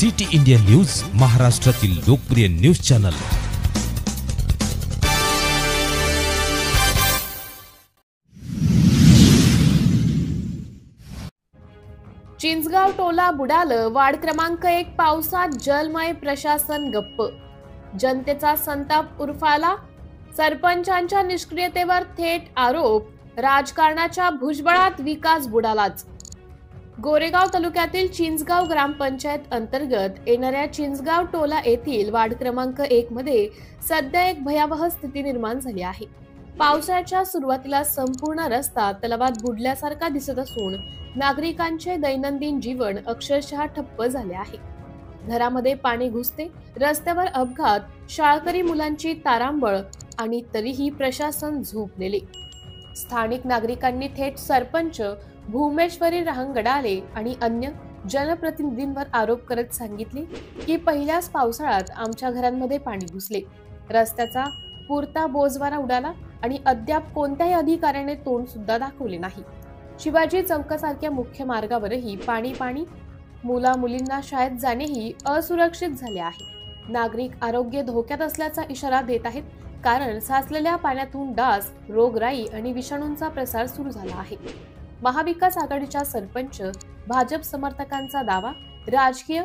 City India news, महाराष्ट्रातील लोकप्रिय news channel. Chinchgaon टोला बुडालं, वार्ड क्रमांक 1 पावसात जलमय, प्रशासन गप्प। जनतेचा संताप उरफाला, सरपंचांच्या निष्क्रियतेवर थेट आरोप। राजकारणाच्या भुजबळात विकास बुडालाच। गोरेगाव तालुक्यातील चिंचगाव ग्रामपंचायत अंतर्गत येणाऱ्या चिंचगाव टोला येथील वार्ड क्रमांक 1 मध्ये सध्या एक भयावह स्थिती निर्माण झाली आहे। पावसाच्या सुरुवातीला संपूर्ण रस्ता तलावात बुडल्यासारखा दिसत असून नागरिकांचे दैनंदिन जीवन अक्षरशः ठप्प झाले आहे। घरामध्ये पाणी घुसते, रस्त्यावर अपघात, शाळकरी मुलांची तारांबळ आणि तरीही प्रशासन झोपलेले। स्थानिक नागरिकांनी थेट सरपंच भूमेश्वरी रहांगडाले आणि अन्य जनप्रतिनिधींवर आरोप करत सांगितले की पहिल्याच पावसाळ्यात आमच्या घरांमध्ये पाणी घुसले, रस्त्याचा पुरता बोजवारा उडाला आणि अद्याप कोणत्याही अधिकाऱ्याने तोंड सुद्धा दाखवले नाही। शिवाजी चौकासारख्या मुख्य मार्गावरही पाणी, मुला मुलींना शाळेत जाणेही असुरक्षित झाले आहे। नागरिक आरोग्य धोक्यात असल्याचा इशारा देत आहेत, कारण साचलेल्या पाण्यातून डास, रोगराई आणि विषाणूंचा प्रसार सुरू झाला आहे। महाविकास आघाडीच्या सरपंच भाजप समर्थकांचा दावा, राजकीय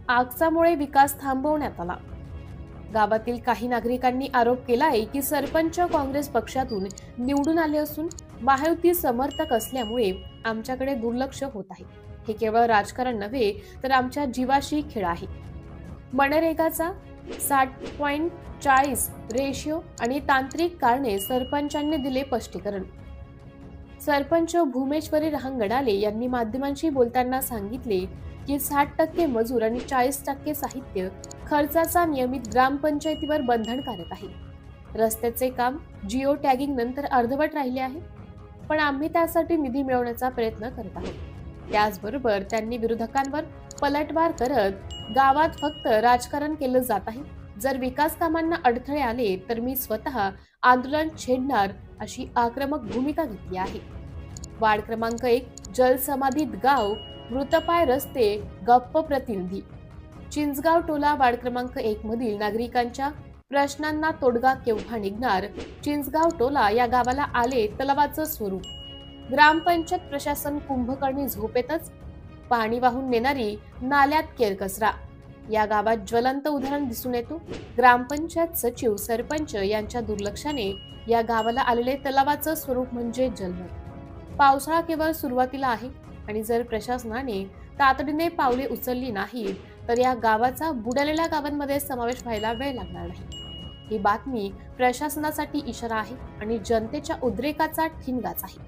आगचामुळे विकास थांबवण्यात आला। गावातील काही नागरिकांनी आरोप केला आहे की सरपंच काँग्रेस पक्षातून निवडून आले असून महायुती समर्थक असल्यामुळे आमच्याकडे दुर्लक्ष होत आहे। हे केवळ राजकारण नव्हे तर आमच्या जीवाशी खेळ आहे। मनरेगाचा 60.40 रेशिओ आणि तांत्रिक कारणे सरपंचांनी दिले स्पष्टीकरण। सरपंच भूमेश्वरी रहांगडाले यांनी माध्यमांशी बोलताना सांगितले की 60% मजूर आणि 40% साहित्य खर्चाचा नियमित ग्रामपंचायतीवर बंधनकारक आहे। रस्त्याचे काम जिओ टॅगिंग नंतर अर्धवट राहिले आहे, पण आम्ही त्यासाठी निधी मिळवण्याचा प्रयत्न करत आहोत। त्याचबरोबर त्यांनी विरोधकांवर पलटवार करत गावात फक्त राजकारण केलं जात आहे, जर विकास कामांना अडथळे आले तर मी स्वतः आंदोलन छेडणार अशी आक्रमक भूमिका घेतली आहे। वार्ड क्रमांक 1 जलसमाधीत गाव, मृतपाय रस्ते, गप्प प्रतिनिधी। चिंचगाव टोला वार्ड क्रमांक 1 मधील नागरिकांच्या प्रश्नांना तोडगा केव्हा निघणार? चिंचगाव टोला या गावाला आले तलावाचं स्वरूप। ग्रामपंचायत प्रशासन कुंभकर्णी झोपेतच। पाणी वाहून नेणारी नाल्यात केरकचरा। या गावात ज्वलंत उदाहरण दिसून येतो। ग्रामपंचायत सचिव, सरपंच यांच्या दुर्लक्षाने या गावाला आलेले तलावाचं स्वरूप म्हणजे जलमय। पावसाळा केवळ सुरुवातीला आहे आणि जर प्रशासनाने तातडीने पावले उचलली नाहीत तर या गावाचा बुडालेल्या गावांमध्ये समावेश व्हायला वेळ लागणार नाही। ही बातमी प्रशासनासाठी इशारा आहे आणि जनतेच्या उद्रेकाचा ठिणगाच आहे।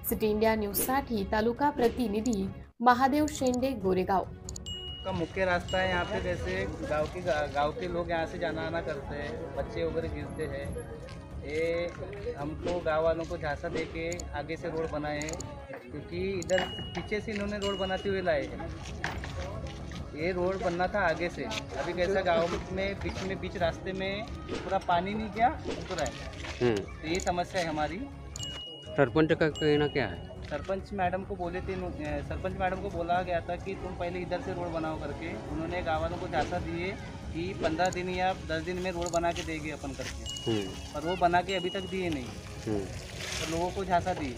सिटी इंडिया न्यूज साठी तालुका प्रतिनिधी महादेव शेंडे, गोरेगाव। का मुख्य रास्ता है यहाँ पे, जैसे गांव के लोग यहाँ से जाना आना करते हैं, बच्चे वगैरह गिरते हैं। ये हमको गाँव वालों को झांसा दे के आगे से रोड बनाए हैं, क्योंकि इधर पीछे से इन्होंने रोड बनाते हुए लाए हैं। ये रोड बनना था आगे से। अभी कैसा गांव में बीच रास्ते में पूरा पानी नहीं गया, उतरा है। तो ये समस्या है हमारी। सरपंच का कहना क्या है? सरपंच मैडम को बोले थे, सरपंच मैडम को बोला गया था कि तुम पहले इधर से रोड बनाओ करके। उन्होंने गाँव वालों को झांसा दिए कि 15 दिन या 10 दिन में रोड बना के देंगे अपन करके, पर वो बना के अभी तक दिए नहीं, तो लोगों को झांसा दिए।